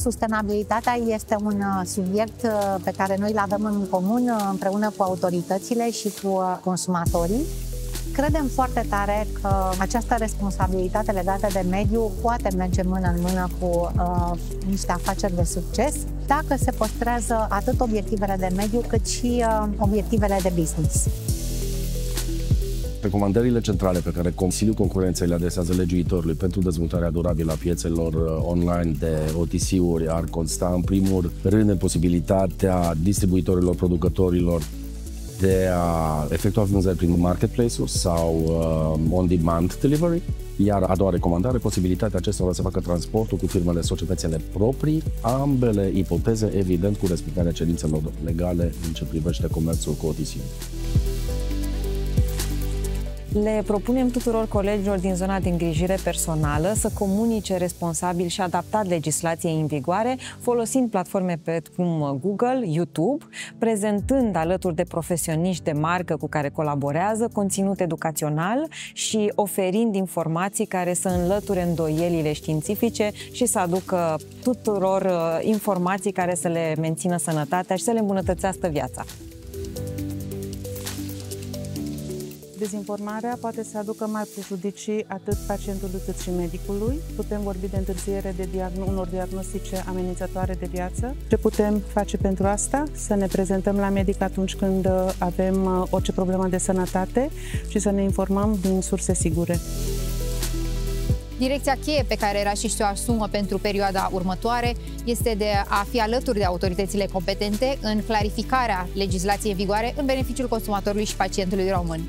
Sustenabilitatea este un subiect pe care noi îl avem în comun împreună cu autoritățile și cu consumatorii. Credem foarte tare că această responsabilitate legată de mediu poate merge mână în mână cu niște afaceri de succes dacă se păstrează atât obiectivele de mediu cât și obiectivele de business. Recomandările centrale pe care Consiliul Concurenței le adresează legiuitorului pentru dezvoltarea durabilă a piețelor online de OTC-uri ar consta în primul rând în posibilitatea distribuitorilor, producătorilor de a efectua vânzări prin marketplace-uri sau on-demand delivery. Iar a doua recomandare, posibilitatea acestora să facă transportul cu firmele societățile proprii, ambele ipoteze, evident, cu respectarea cerințelor legale în ce privește comerțul cu OTC-uri. Le propunem tuturor colegilor din zona de îngrijire personală să comunice responsabil și adaptat legislației în vigoare, folosind platforme precum Google, YouTube, prezentând alături de profesioniști de marcă cu care colaborează conținut educațional și oferind informații care să înlăture îndoielile științifice și să aducă tuturor informații care să le mențină sănătatea și să le îmbunătățească viața. Dezinformarea poate să aducă mari prejudicii atât pacientului cât și medicului. Putem vorbi de întârziere de unor diagnostice amenințătoare de viață. Ce putem face pentru asta? Să ne prezentăm la medic atunci când avem orice problemă de sănătate și să ne informăm din surse sigure. Direcția cheie pe care Rașiști o asumă pentru perioada următoare este de a fi alături de autoritățile competente în clarificarea legislației în vigoare în beneficiul consumatorului și pacientului român.